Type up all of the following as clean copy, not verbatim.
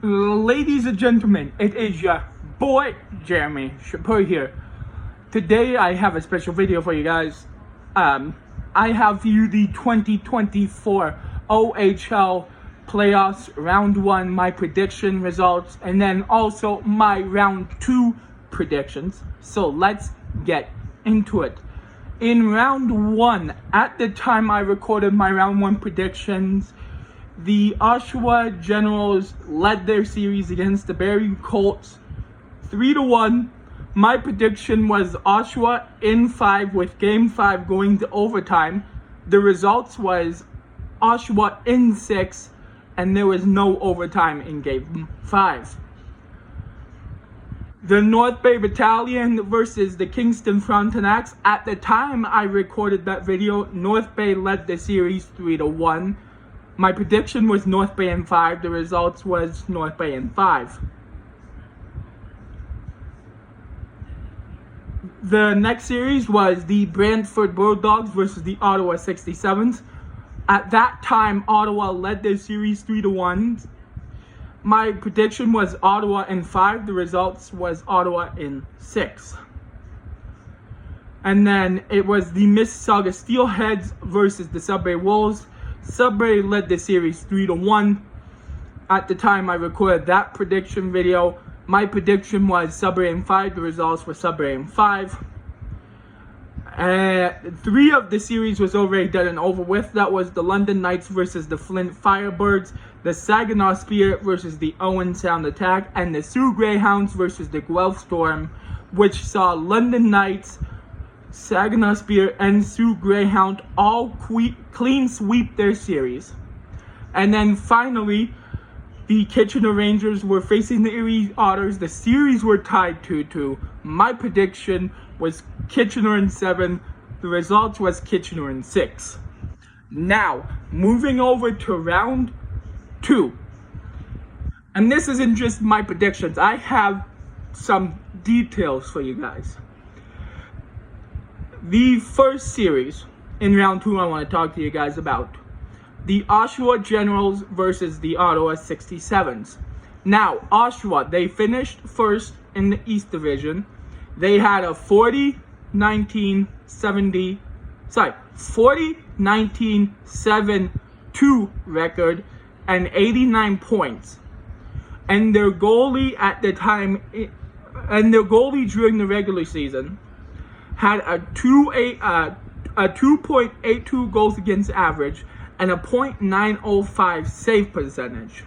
Ladies and gentlemen, it is your boy Jeremy Shapur here. Today I have a special video for you guys. I have for you the 2024 OHL playoffs round 1, my prediction results, and then also my round 2 predictions. So let's get into it. In round 1, at the time I recorded my round 1 predictions, the Oshawa Generals led their series against the Barrie Colts 3-1. My prediction was Oshawa in 5 with Game 5 going to overtime. The results was Oshawa in 6 and there was no overtime in Game 5. The North Bay Battalion versus the Kingston Frontenacs. At the time I recorded that video, North Bay led the series 3-1. My prediction was North Bay in 5. The results was North Bay in 5. The next series was the Brantford Bulldogs versus the Ottawa 67s. At that time, Ottawa led their series 3-1. My prediction was Ottawa in 5. The results was Ottawa in 6. And then it was the Mississauga Steelheads versus the Sudbury Wolves. Sudbury led the series 3-1. At the time I recorded that prediction video, my prediction was Sudbury in 5. The results were Sudbury in 5. 3 of the series was already done and over with. That was the London Knights versus the Flint Firebirds, the Saginaw Spirit versus the Owen Sound Attack, and the Sioux Greyhounds versus the Guelph Storm, which saw London Knights, Saginaw Spirit, and Sioux Greyhound all clean sweep their series. And then finally, the Kitchener Rangers were facing the Erie Otters. The series were tied 2-2. My prediction was Kitchener in 7. The results was Kitchener in 6. Now, moving over to round 2. And this isn't just my predictions. I have some details for you guys. The first series in round 2 I want to talk to you guys about. The Oshawa Generals versus the Ottawa 67s. Now, Oshawa, they finished first in the East Division. They had a 40-19-7-2 record and 89 points. And their goalie at the time, during the regular season, had a 2.82 goals against average and a .905 save percentage.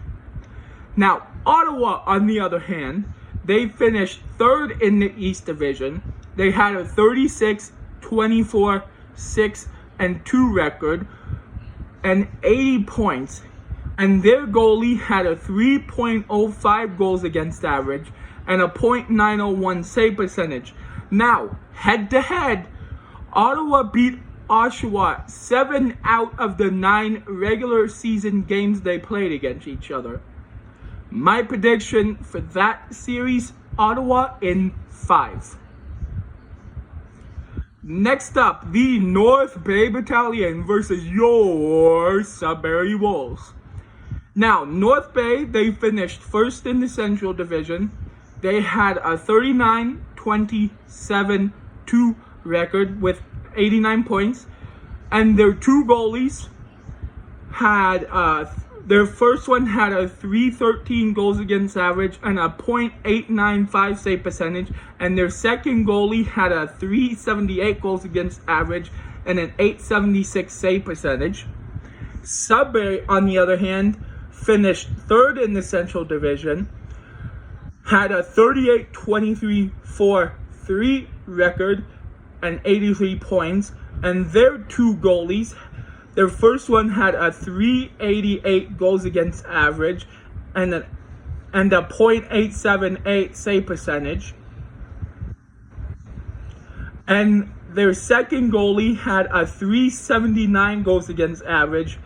Now, Ottawa, on the other hand, they finished 3rd in the East Division. They had a 36-24-6-2 record and 80 points. And their goalie had a 3.05 goals against average and a .901 save percentage. Now, head-to-head, Ottawa beat Oshawa 7 out of the 9 regular season games they played against each other. My prediction for that series, Ottawa in 5. Next up, the North Bay Battalion versus your Sudbury Wolves. Now, North Bay, they finished 1st in the Central Division. They had a 39-27-2 record with 89 points. And their 2 goalies had, their first one had a 313 goals against average and a .895 save percentage. And their second goalie had a 378 goals against average and an 876 save percentage. Sudbury, on the other hand, finished 3rd in the Central Division, had a 38-23-4-3 record and 83 points, and their 2 goalies, their first one had a 388 goals against average and a .878 save percentage, and their second goalie had a 379 goals against average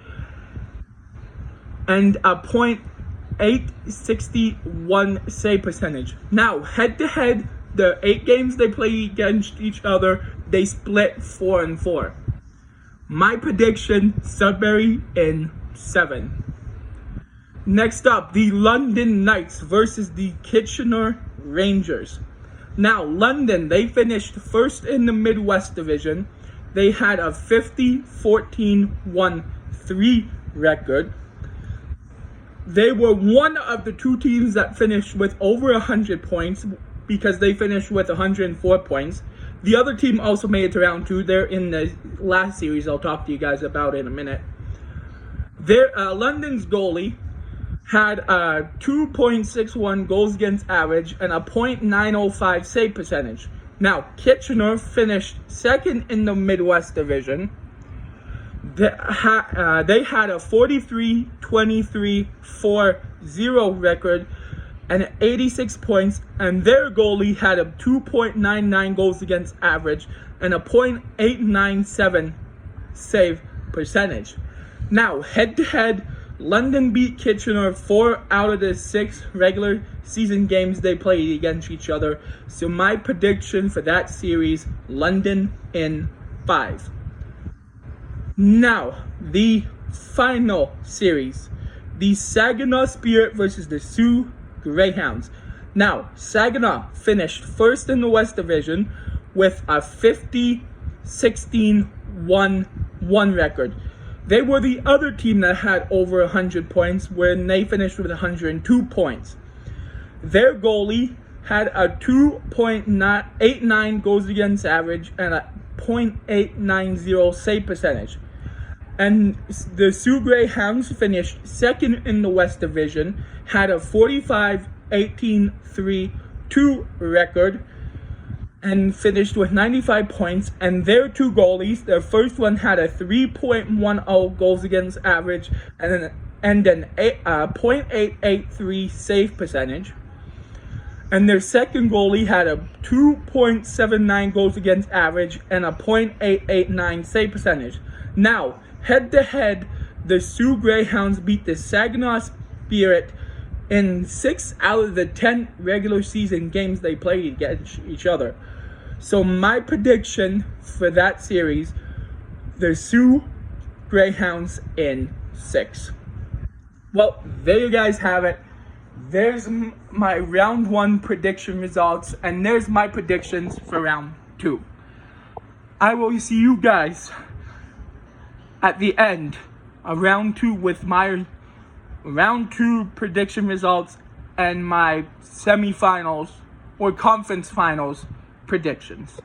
and a .861 save percentage. Now, head-to-head, the 8 games they played against each other, they split 4-4. My prediction, Sudbury in 7. Next up, the London Knights versus the Kitchener Rangers. Now, London, they finished first in the Midwest Division. They had a 50-14-1-3 record. They were one of the two teams that finished with over 100 points because they finished with 104 points. The other team also made it to round two. They're in the last series I'll talk to you guys about in a minute. London's goalie had a 2.61 goals against average and a .905 save percentage. Now, Kitchener finished second in the Midwest Division. They had a 43-23-4-0 record and 86 points, and their goalie had a 2.99 goals against average and a .897 save percentage. Now, head-to-head, London beat Kitchener 4 out of the 6 regular season games they played against each other. So my prediction for that series, London in 5. Now, the final series, the Saginaw Spirit versus the Sioux Greyhounds. Now, Saginaw finished first in the West Division with a 50-16-1-1 record. They were the other team that had over 100 points when they finished with 102 points. Their goalie had a 2.89 goals against average and a .890 save percentage. And the Sioux Greyhounds finished second in the West Division, had a 45-18-3-2 record, and finished with 95 points. And their two goalies, their first one had a 3.10 goals against average and an .883 save percentage. And their second goalie had a 2.79 goals against average and a .889 save percentage. Now, head-to-head, the Sioux Greyhounds beat the Saginaw Spirit in 6 out of the 10 regular season games they played against each other. So my prediction for that series, the Sioux Greyhounds in 6. Well, there you guys have it. There's my round 1 prediction results, and there's my predictions for round 2. I will see you guys at the end of round 2 with my round 2 prediction results and my semifinals or conference finals predictions.